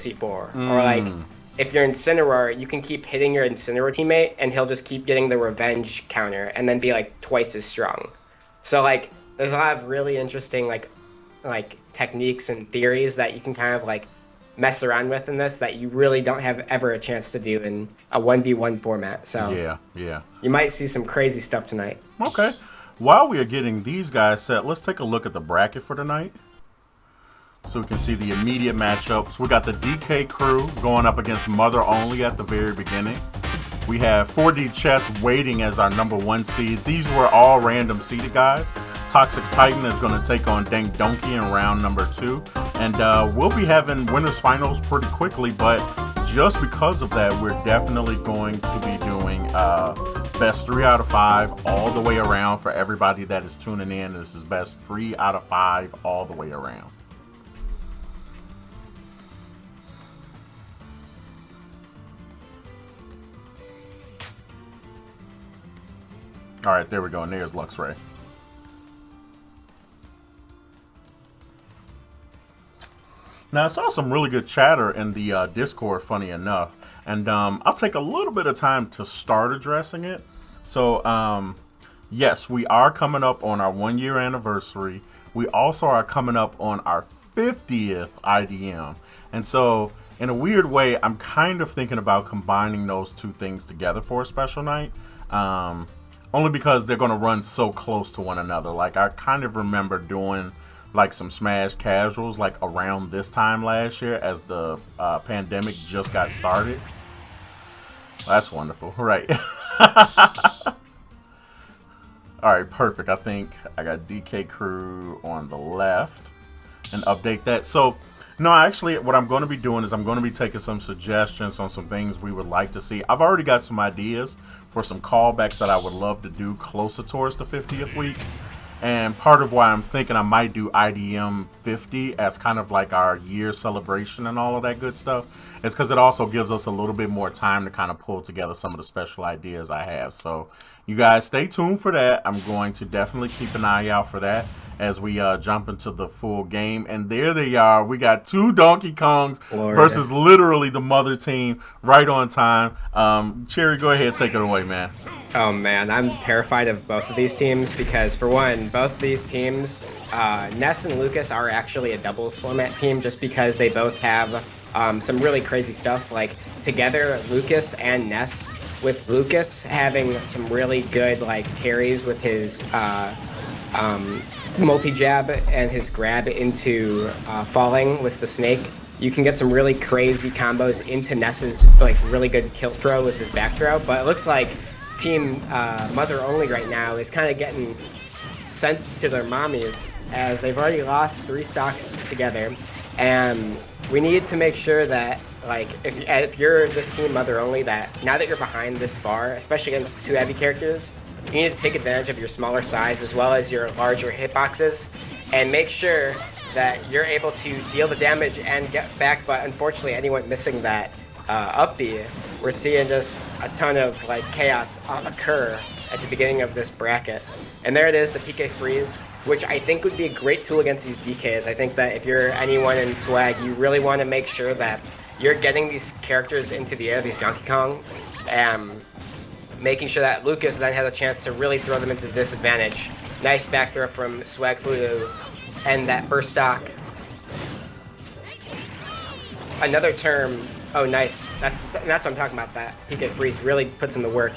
C4. Or like, if you're Incineroar, you can keep hitting your Incineroar teammate, and he'll just keep getting the revenge counter, and then be like twice as strong. So like, there's a lot of really interesting like techniques and theories that you can kind of like mess around with in this that you really don't have ever a chance to do in a 1v1 format. So yeah, you might see some crazy stuff tonight. Okay. While we are getting these guys set, let's take a look at the bracket for tonight, so we can see the immediate matchups. We got the DK crew going up against Mother Only at the very beginning. We have 4D Chess waiting as our #1 seed. These were all random seeded guys. Toxic Titan is going to take on Dank Donkey in round number 2. And we'll be having winners finals pretty quickly, but just because of that, we're definitely going to be doing best 3 out of 5 all the way around for everybody that is tuning in. This is best 3 out of 5 all the way around. All right, there we go. And there's Luxray. Now, I saw some really good chatter in the Discord, funny enough. And I'll take a little bit of time to start addressing it. So, yes, we are coming up on our 1-year anniversary. We also are coming up on our 50th IDM. And so, in a weird way, I'm kind of thinking about combining those two things together for a special night. Only because they're going to run so close to one another. Like, I kind of remember doing like some Smash casuals like around this time last year as the pandemic just got started. That's wonderful. Right. All right, perfect. I think I got DK Crew on the left and update that. So, no, actually, what I'm going to be doing is I'm going to be taking some suggestions on some things we would like to see. I've already got some ideas for some callbacks that I would love to do closer towards the 50th week. And part of why I'm thinking I might do IDM 50 as kind of like our year celebration and all of that good stuff is because it also gives us a little bit more time to kind of pull together some of the special ideas I have. So you guys stay tuned for that. I'm going to definitely keep an eye out for that as we jump into the full game. And there they are. We got 2 Donkey Kongs versus literally the mother team right on time. Cherry, go ahead, take it away, man. Oh man, I'm terrified of both of these teams because, for one, both of these teams, Ness and Lucas are actually a doubles format team just because they both have some really crazy stuff. Like, together, Lucas and Ness, with Lucas having some really good like carries with his multi-jab and his grab into falling with the snake. You can get some really crazy combos into Ness's like really good kill throw with his back throw, but it looks like Team Mother Only right now is kind of getting sent to their mommies as they've already lost 3 stocks together, and we need to make sure that like if you're this Team Mother Only, that now that you're behind this far, especially against 2 heavy characters, you need to take advantage of your smaller size as well as your larger hitboxes and make sure that you're able to deal the damage and get back. But unfortunately, anyone missing that up B, we're seeing just a ton of like chaos occur at the beginning of this bracket. And there it is, the PK freeze, which I think would be a great tool against these DKs. I think that if you're anyone in Swag, you really want to make sure that you're getting these characters into the air, these Donkey Kong, and making sure that Lucas then has a chance to really throw them into disadvantage. Nice back throw from Swag Fu to end that first stock. Another term. Oh, nice. That's what I'm talking about. That PK freeze really puts in the work.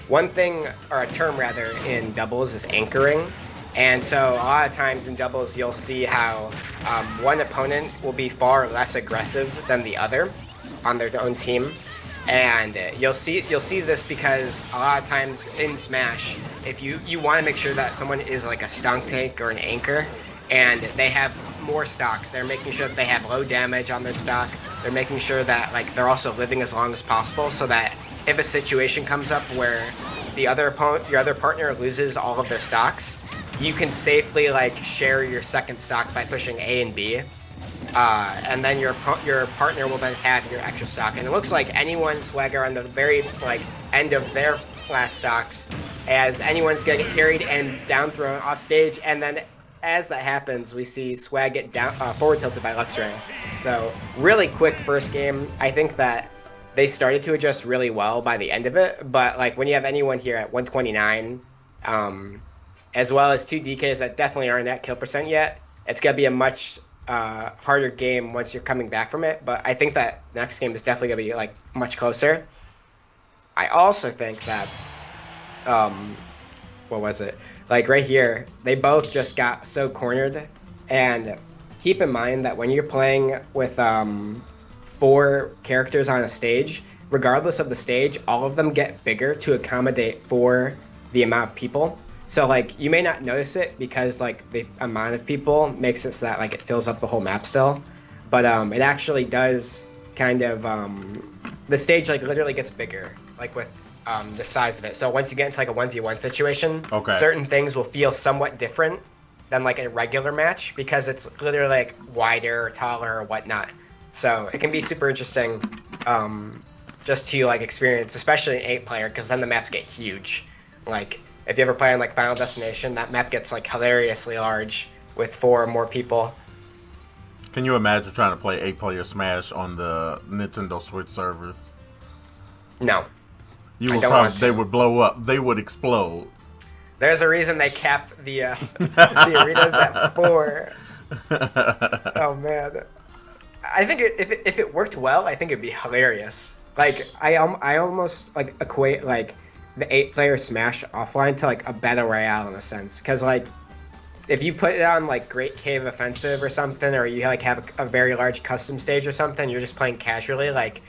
One thing, or a term rather, in doubles is anchoring. And so a lot of times in doubles, you'll see how one opponent will be far less aggressive than the other on their own team. And you'll see this because a lot of times in Smash, if you want to make sure that someone is like a stunk tank or an anchor, and they have more stocks. They're making sure that they have low damage on their stock. They're making sure that like they're also living as long as possible, so that if a situation comes up where your other partner loses all of their stocks, you can safely like share your second stock by pushing A and B, and then your partner will then have your extra stock. And it looks like anyone Swagger on the very like end of their last stocks, as anyone's getting carried and down thrown off stage, and then as that happens, we see Swag get down forward tilted by Luxray. So really quick first game. I think that they started to adjust really well by the end of it. But like when you have NE1 here at 129, as well as 2 DKs that definitely aren't at kill percent yet, it's gonna be a much harder game once you're coming back from it. But I think that next game is definitely gonna be like much closer. I also think that what was it? Like right here, they both just got so cornered. And keep in mind that when you're playing with 4 characters on a stage, regardless of the stage, all of them get bigger to accommodate for the amount of people. So like you may not notice it because like the amount of people makes it so that like it fills up the whole map still. But it actually does kind of the stage like literally gets bigger like with the size of it. So once you get into like a 1v1 situation, certain things will feel somewhat different than like a regular match because it's literally like wider or taller or whatnot. So it can be super interesting just to like experience, especially an 8-player, because then the maps get huge. Like if you ever play on like Final Destination, that map gets like hilariously large with 4 or more people. Can you imagine trying to play 8-player Smash on the Nintendo Switch servers? No. You would probably, they would blow up. They would explode. There's a reason they cap the the arenas at 4. Oh man, I think if it worked well, I think it'd be hilarious. Like I almost like equate like the 8-player Smash offline to like a battle royale in a sense, because like if you put it on like Great Cave Offensive or something, or you like have a very large custom stage or something, you're just playing casually, like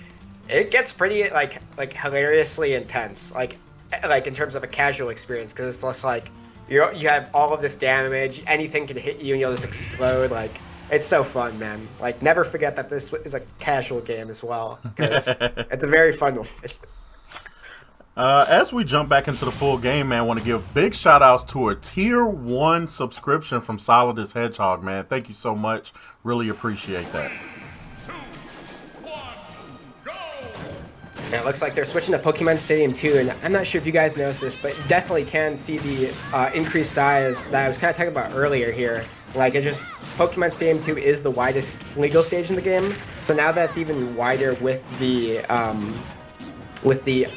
it gets pretty like hilariously intense, like in terms of a casual experience, because it's less like you have all of this damage, anything can hit you and you'll just explode. Like it's so fun, man. Like never forget that this is a casual game as well, because it's a very fun one. As we jump back into the full game, man, I want to give big shout outs to a tier 1 subscription from Solidus Hedgehog, man. Thank you so much. Really appreciate that. And it looks like they're switching to Pokemon Stadium 2, and I'm not sure if you guys noticed this, but definitely can see the increased size that I was kind of talking about earlier here. Like, it's just, Pokemon Stadium 2 is the widest legal stage in the game, so now that's even wider with the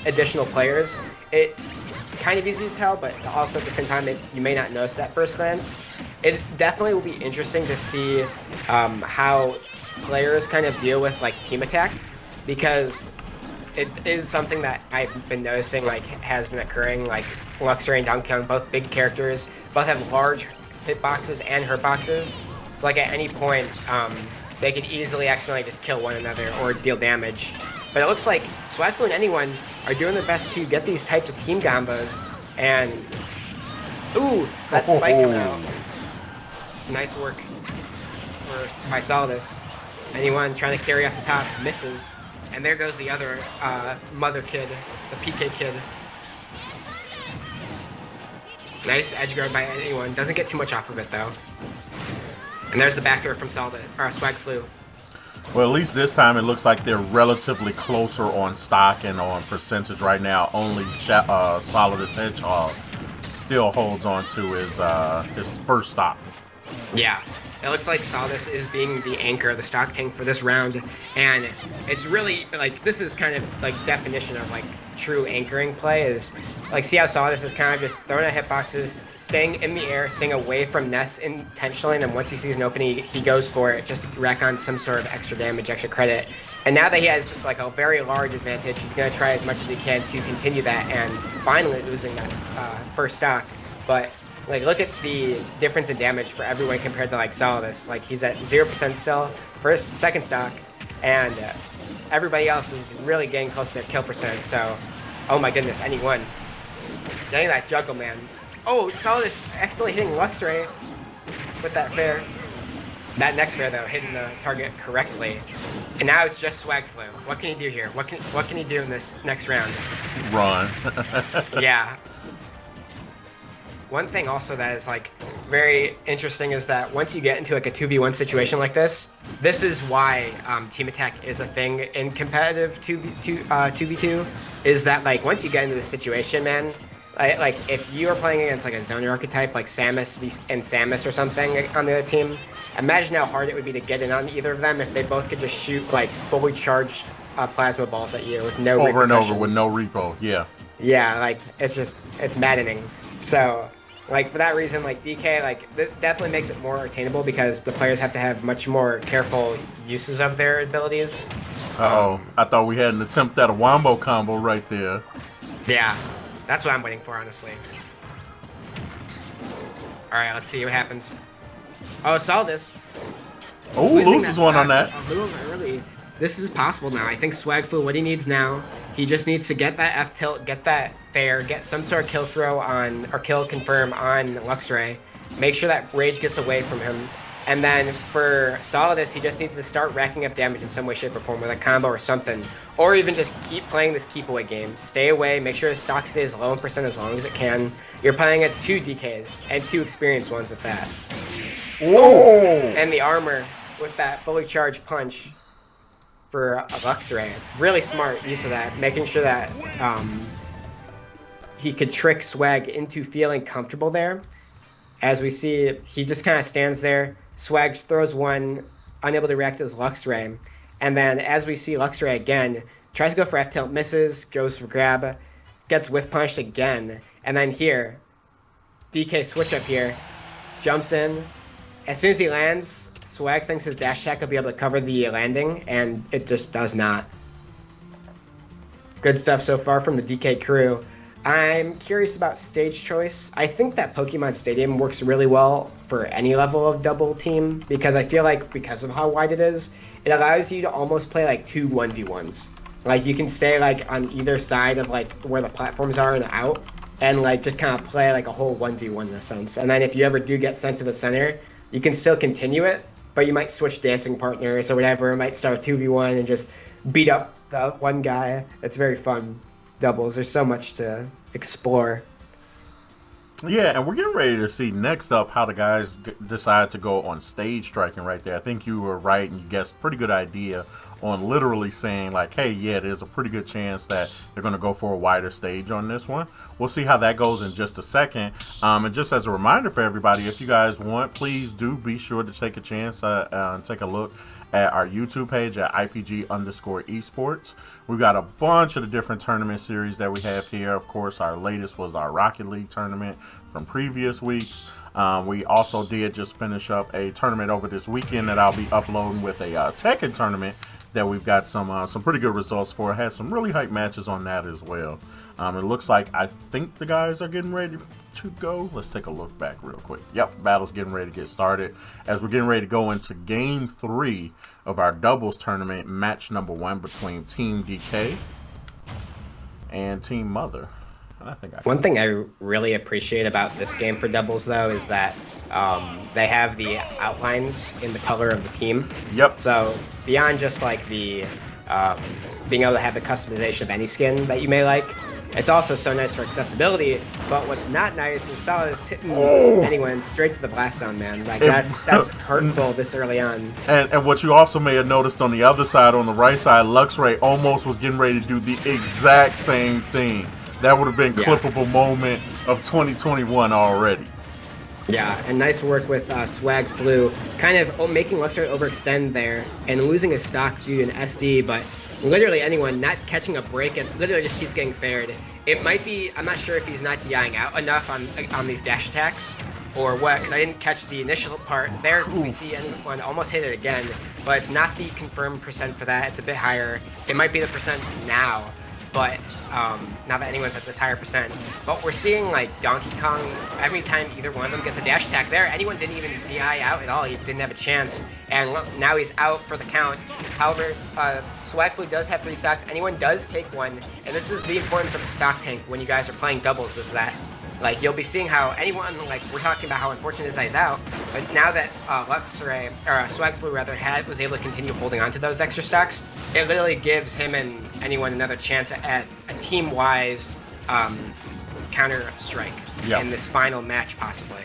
additional players. It's kind of easy to tell, but also at the same time, you may not notice at first glance. It definitely will be interesting to see how players kind of deal with, like, team attack, because it is something that I've been noticing, like, has been occurring. Like, Luxray and Donkey Kong, both big characters, both have large hitboxes and hurtboxes. So, like, at any point, they could easily accidentally just kill one another or deal damage. But it looks like Swagflu and NE1 are doing their best to get these types of team combos. And, ooh, that spike coming out. Nice work by Solidus. NE1 trying to carry off the top, misses. And there goes the other mother kid, the PK kid. Nice edge guard by NE1. Doesn't get too much off of it though. And there's the back throw from Swagflu. Well, at least this time it looks like they're relatively closer on stock and on percentage right now. Only Solidus Hedgehog still holds on to his first stock. Yeah. It looks like Solidus is being the anchor, the stock tank for this round, and it's really, like, this is kind of, like, definition of, like, true anchoring play is, like, see how Solidus is kind of just throwing at hitboxes, staying in the air, staying away from Ness intentionally, and then once he sees an opening, he goes for it just to rack on some sort of extra damage, extra credit. And now that he has, like, a very large advantage, he's going to try as much as he can to continue that and finally losing that first stock. But like, look at the difference in damage for everyone compared to, like, Solidus. Like, he's at 0% still, second stock, and everybody else is really getting close to their kill percent, so, oh my goodness, NE1. Getting that juggle, man. Oh, Solidus accidentally hitting Luxray with that fair. That next fair, though, hitting the target correctly. And now it's just Swagflu. What can he do here? What can he do in this next round? Run. Yeah. One thing also that is, like, very interesting is that once you get into, like, a 2v1 situation like this is why team attack is a thing in competitive 2v2, is that, like, once you get into this situation, man, Like if you are playing against like a zoner archetype like Samus or something on the other team, imagine how hard it would be to get in on either of them if they both could just shoot like fully charged plasma balls at you with no Over and over repercussion. with no repo. Yeah. Yeah, like it's maddening. So like for that reason, like DK like it definitely makes it more attainable because the players have to have much more careful uses of their abilities. Uh-oh. I thought we had an attempt at a wombo combo right there. Yeah, that's what I'm waiting for, honestly. Alright, let's see what happens. Oh, Solidus. Oh, loses one on that. A little early. This is possible now. I think Swagflu, what he needs now, he just needs to get that F tilt, get that fair, get some sort of kill throw on, or kill confirm on Luxray. Make sure that rage gets away from him. And then for Solidus, he just needs to start racking up damage in some way, shape, or form with a combo or something. Or even just keep playing this keep away game. Stay away, make sure his stock stays low in percent as long as it can. You're playing against 2 DKs, and 2 experienced ones at that. Whoa! And the armor with that fully charged punch for a Luxray. Really smart use of that, making sure that he could trick Swag into feeling comfortable there. As we see, he just kind of stands there. Swag throws one, unable to react to his Luxray. And then as we see Luxray again, tries to go for F-tilt, misses, goes for grab, gets whiff punched again. And then here, DK switch up here, jumps in. As soon as he lands, Swag thinks his dash attack will be able to cover the landing, and it just does not. Good stuff so far from the DK crew. I'm curious about stage choice. I think that Pokemon Stadium works really well for any level of double team because I feel like because of how wide it is, it allows you to almost play like 2 1v1s. Like you can stay like on either side of like where the platforms are and out and like just kind of play like a whole 1v1 in a sense. And then if you ever do get sent to the center, you can still continue it, but you might switch dancing partners or whatever. It might start 2v1 and just beat up the one guy. It's very fun. Doubles. There's so much to explore. Yeah, and we're getting ready to see next up how the guys decide to go on stage striking right there. I think you were right and you guessed pretty good idea on literally saying like, hey, yeah, there's a pretty good chance that they're going to go for a wider stage on this one. We'll see how that goes in just a second. And just as a reminder for everybody, if you guys want, please do be sure to take a chance and take a look at our YouTube page at IPG_esports. We've got a bunch of the different tournament series that we have here. Of course, our latest was our Rocket League tournament from previous weeks. We also did just finish up a tournament over this weekend that I'll be uploading with a Tekken tournament that we've got some pretty good results for. Had some really hype matches on that as well. It looks like I think the guys are getting ready to go. Let's take a look back real quick. Yep, battle's getting ready to get started as we're getting ready to go into game 3 of our doubles tournament, match number 1 between Team DK and Team Mother. And I think One thing I really appreciate about this game for doubles though is that they have the outlines in the color of the team. Yep. So beyond just like the being able to have the customization of any skin that you may like, it's also so nice for accessibility. But what's not nice is Solidus hitting anyone straight to the blast zone, man. Like that's hurtful this early on. And what you also may have noticed on the other side, on the right side, Luxray almost was getting ready to do the exact same thing. That would have been clippable moment of 2021 already. Yeah, and nice work with Swagflu, kind of making Luxray overextend there and losing his stock due to an SD, but literally anyone not catching a break and literally just keeps getting fared. It might be, I'm not sure if he's not DIing out enough on these dash attacks or what, because I didn't catch the initial part. There we see anyone almost hit it again, but it's not the confirmed percent for that. It's a bit higher. It might be the percent now. But now that anyone's at this higher percent. But we're seeing like Donkey Kong, every time either one of them gets a dash attack there, anyone didn't even DI out at all. He didn't have a chance. And look, now he's out for the count. However, Swagflu does have 3 stocks. Anyone does take one. And this is the importance of a stock tank when you guys are playing doubles, is that like you'll be seeing how anyone, like we're talking about how unfortunate this guy's out, but now that Luxray, or Swagflu rather, was able to continue holding on to those extra stocks, it literally gives him and anyone another chance at a team-wise counter strike in this final match possibly.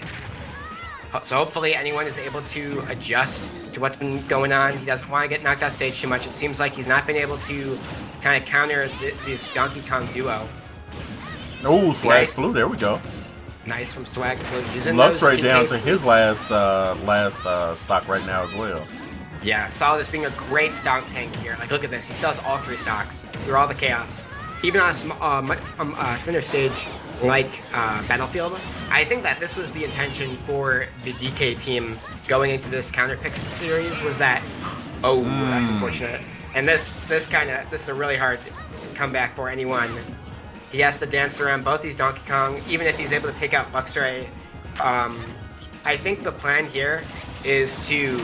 So hopefully anyone is able to adjust to what's been going on. He doesn't want to get knocked off stage too much. It seems like he's not been able to kind of counter this Donkey Kong duo. Oh, Swag Nice. Flu. There we go. Nice from Swag using those Luxray PK down to his fleets. last stock right now as well. Yeah, Solidus being a great stock tank here. Like, look at this. He still has all 3 stocks through all the chaos. Even on a thinner stage like Battlefield, I think that this was the intention for the DK team going into this counter pick series was that, oh, that's unfortunate. And this is a really hard comeback for NE1. He has to dance around both these Donkey Kong, even if he's able to take out Luxray. I think the plan here is to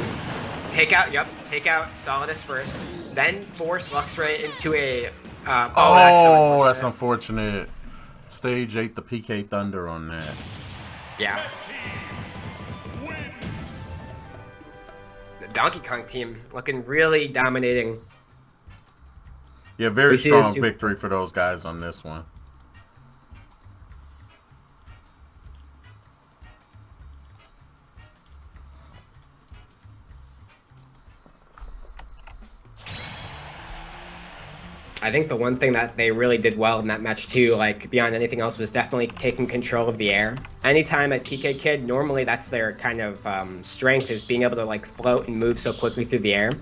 take out Solidus first, then force Luxray into a. That's unfortunate. Stage 8, the PK Thunder on that. Yeah. The Donkey Kong team looking really dominating. Yeah, very strong victory for those guys on this one. I think the one thing that they really did well in that match too, like beyond anything else, was definitely taking control of the air. Anytime a PK Kid, normally that's their kind of strength, is being able to like float and move so quickly through the air.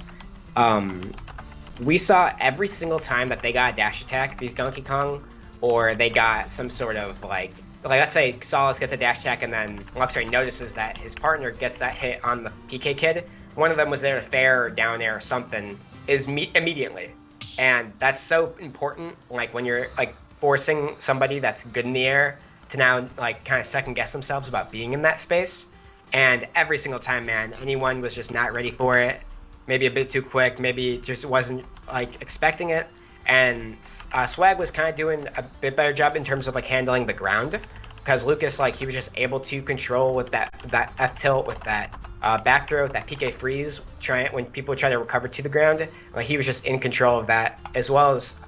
We saw every single time that they got a dash attack, these Donkey Kong, or they got some sort of like let's say Solidus gets a dash attack and then Luxray notices that his partner gets that hit on the PK Kid. One of them was there to fair or down air or something, immediately. And that's so important, like when you're like forcing somebody that's good in the air to now like kind of second guess themselves about being in that space. And every single time, man, NE1 was just not ready for it. Maybe a bit too quick, maybe just wasn't like expecting it. And Swag was kind of doing a bit better job in terms of like handling the ground, because Lucas, like, he was just able to control with that F tilt, with that back throw, with that PK freeze, when people try to recover to the ground. Like, he was just in control of that, as well as